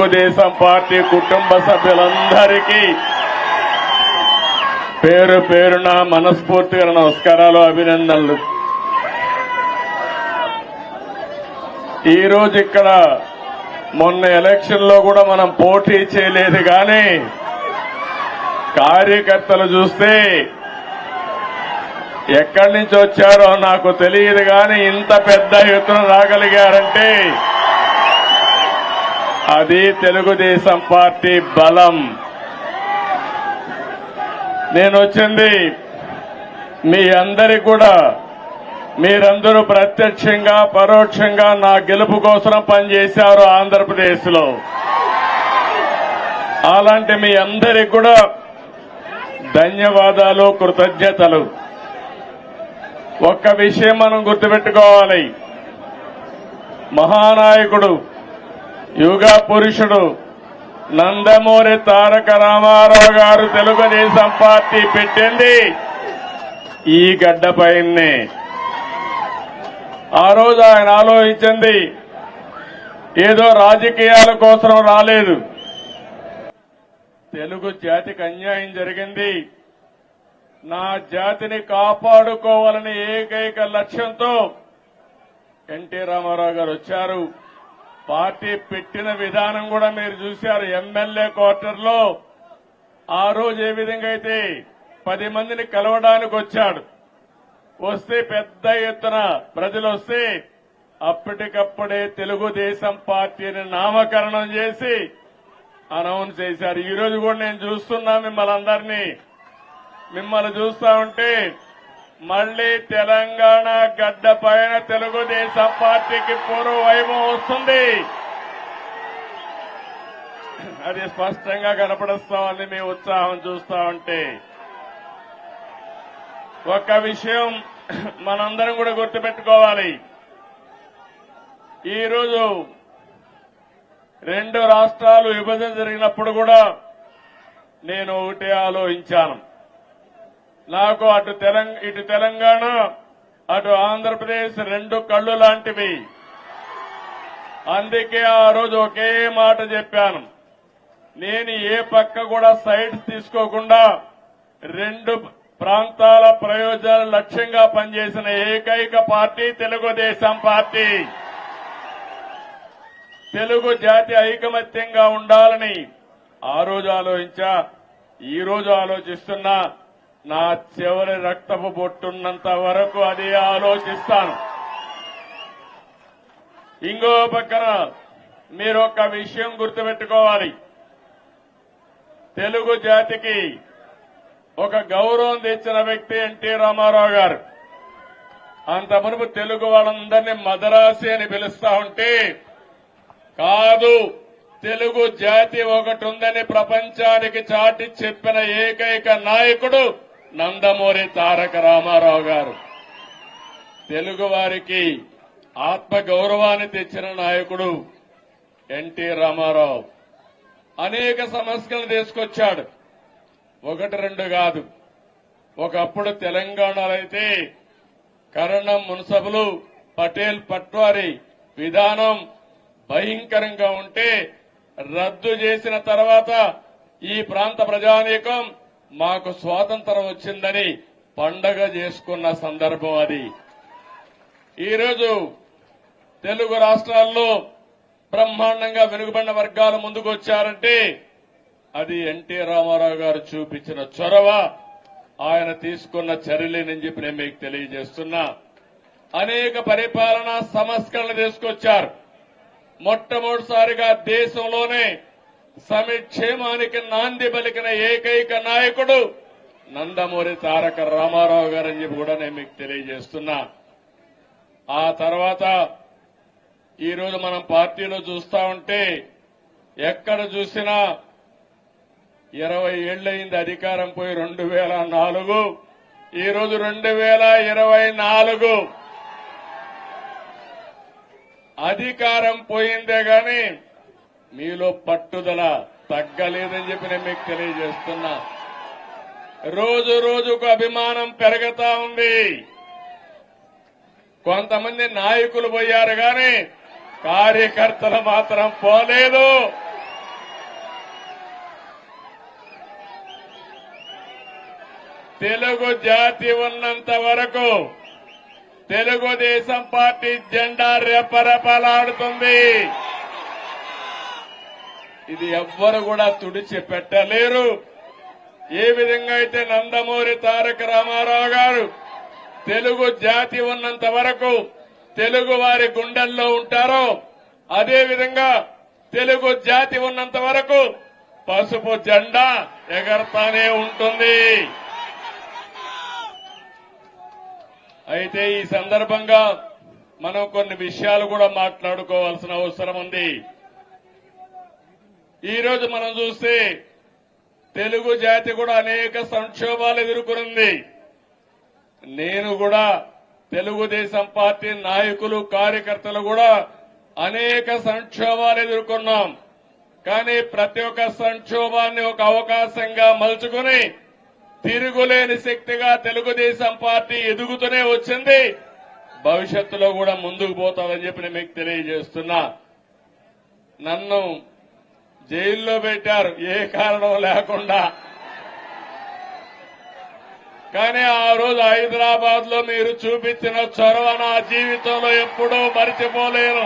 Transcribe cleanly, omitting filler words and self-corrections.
Telugu Desam party కుటుంబ సభ్యులందరికీ పేరు పేరున మనస్ఫూర్తిగా నమస్కారాలు, అభినందనలు. ఈరోజు ఇక్కడ మొన్న ఎలక్షన్ లో కూడా మనం పోటీ చేయలేదు, కానీ కార్యకర్తలు చూస్తే ఎక్కడి నుంచి వచ్చారో నాకు తెలియదు, కానీ ఇంత పెద్ద ఎత్తున రాగలిగారంటే అది తెలుగుదేశం పార్టీ బలం. నేను వచ్చింది మీ అందరి కూడా, మీరందరూ ప్రత్యక్షంగా పరోక్షంగా నా గెలుపు కోసం పనిచేశారు ఆంధ్రప్రదేశ్ లో. అలాంటి మీ అందరికి కూడా ధన్యవాదాలు, కృతజ్ఞతలు. ఒక్క విషయం మనం గుర్తుపెట్టుకోవాలి, మహానాయకుడు యుగ పురుషుడు నందమూరి తారక రామారావు గారు తెలుగుదేశం పార్టీ పెట్టింది ఈ గడ్డపైనే. ఆ రోజు ఆయన ఆలోచించింది ఏదో రాజకీయాల కోసం రాలేదు. తెలుగు జాతికి అన్యాయం జరిగింది, నా జాతిని కాపాడుకోవాలని ఏకైక లక్ష్యంతో ఎన్టీ రామారావు గారు వచ్చారు. పార్టీ పెట్టిన విధానం కూడా మీరు చూశారు. ఎమ్మెల్యే క్వార్టర్లో ఆ రోజు ఏ విధంగా అయితే 10 మందిని కలవడానికి వచ్చాడు, వస్తే పెద్ద ఎత్తున ప్రజలు వస్తే అప్పటికప్పుడే తెలుగుదేశం పార్టీని నామకరణం చేసి అనౌన్స్ చేశారు. ఈ రోజు కూడా నేను చూస్తున్నా మిమ్మల్ని చూస్తా ఉంటే మళ్లీ తెలంగాణ గడ్డ పైన తెలుగుదేశం పార్టీకి పూర్వ వైభవం వస్తుంది. అది స్పష్టంగా కనపడుస్తామని మీ ఉత్సాహం చూస్తా ఉంటే. ఒక్క విషయం మనందరం కూడా గుర్తుపెట్టుకోవాలి, ఈరోజు 2 రాష్ట్రాలు విభజన జరిగినప్పుడు కూడా నేను ఒకటే ఆలోచించాను. నాకు ఇటు తెలంగాణ అటు ఆంధ్రప్రదేశ్ 2 కళ్ళు లాంటివి. అందుకే ఆ రోజు ఒకే మాట చెప్పాను, నేను ఏ పక్క కూడా సైడ్స్ తీసుకోకుండా 2 ప్రాంతాల ప్రయోజనాల లక్ష్యంగా పనిచేసిన ఏకైక పార్టీ తెలుగుదేశం పార్టీ. తెలుగు జాతి ఐకమత్యంగా ఉండాలని ఆ రోజు ఆలోచించా, ఈ రోజు ఆలోచిస్తున్నా. నా చివరి రక్తపు బొట్టున్నంత వరకు అదే ఆలోచిస్తాను. ఇంకో పక్కన మీరు ఒక విషయం గుర్తుపెట్టుకోవాలి, తెలుగు జాతికి ఒక గౌరవం తెచ్చిన వ్యక్తి ఎన్టీ రామారావు గారు. అంత మునుపు తెలుగు వాళ్ళందరినీ మదరాసి అని పిలుస్తా ఉంటే, కాదు తెలుగు జాతి ఒకటి ఉందని ప్రపంచానికి చాటి చెప్పిన ఏకైక నాయకుడు నందమూరి తారక రామారావు గారు. తెలుగు వారికి ఆత్మ గౌరవాన్ని తెచ్చిన నాయకుడు ఎన్టీ రామారావు. అనేక సమస్యలను తీసుకొచ్చాడు, 1-2 కాదు. ఒకప్పుడు తెలంగాణలో అయితే కరణం మున్సబులు పటేల్ పట్వారీ విధానం భయంకరంగా ఉంటే రద్దు చేసిన తర్వాత ఈ ప్రాంత ప్రజానీకం మాకు స్వాతంత్రం వచ్చిందని పండగ చేసుకున్న సందర్భం అది. ఈరోజు తెలుగు రాష్ట్రాల్లో బ్రహ్మాండంగా వెనుకబడిన వర్గాలు ముందుకు వచ్చారంటే అది ఎన్టీ రామారావు గారు చూపించిన చొరవ, ఆయన తీసుకున్న చర్యలేనని చెప్పి నేను మీకు తెలియజేస్తున్నా. అనేక పరిపాలనా సంస్కరణలు తీసుకొచ్చారు. మొట్టమొదటిసారిగా దేశంలోనే సంక్షేమానికి నాంది పలికిన ఏకైక నాయకుడు నందమూరి తారక రామారావు గారని చెప్పి కూడా నేను మీకు తెలియజేస్తున్నా. ఆ తర్వాత ఈరోజు మనం పార్టీలో చూస్తా ఉంటే ఎక్కడ చూసినా 20 ఏళ్లయింది అధికారం పోయి 2004, ఈరోజు 2024. అధికారం పోయిందే గాని మీలో పట్టుదల తగ్గలేదని చెప్పి నేను మీకు తెలియజేస్తున్నా. రోజు రోజుకు అభిమానం పెరుగుతా ఉంది. కొంతమంది నాయకులు పోయారు గాని కార్యకర్తలు మాత్రం పోలేదు. తెలుగు జాతి ఉన్నంత వరకు తెలుగుదేశం పార్టీ జెండా రెపరెపలాడుతుంది. ఇది ఎవ్వరు కూడా తుడిచి పెట్టలేరు. ఏ విధంగా అయితే నందమూరి తారక రామారావు గారు తెలుగు జాతి ఉన్నంత వరకు తెలుగు వారి గుండెల్లో ఉంటారో అదే విధంగా తెలుగు జాతి ఉన్నంత వరకు పసుపు జెండా ఎగరతానే ఉంటుంది. అయితే ఈ సందర్భంగా మనం కొన్ని విషయాలు కూడా మాట్లాడుకోవాల్సిన అవసరం ఉంది. ఈ రోజు మనం చూస్తే తెలుగు జాతి కూడా అనేక సంక్షోభాలు ఎదుర్కొంది. నేను కూడా తెలుగుదేశం పార్టీ నాయకులు కార్యకర్తలు కూడా అనేక సంక్షోభాలు ఎదుర్కొన్నాం. కానీ ప్రతి ఒక్క సంక్షోభాన్ని ఒక అవకాశంగా మలుచుకుని తిరుగులేని శక్తిగా తెలుగుదేశం పార్టీ ఎదుగుతూనే వచ్చింది. భవిష్యత్తులో కూడా ముందుకు పోతాదని చెప్పి నేను మీకు తెలియజేస్తున్నా. నన్ను జైల్లో పెట్టారు ఏ కారణం లేకుండా. కానీ ఆ రోజు హైదరాబాద్ లో మీరు చూపించిన చొరవ నా జీవితంలో ఎప్పుడూ మరిచిపోలేను.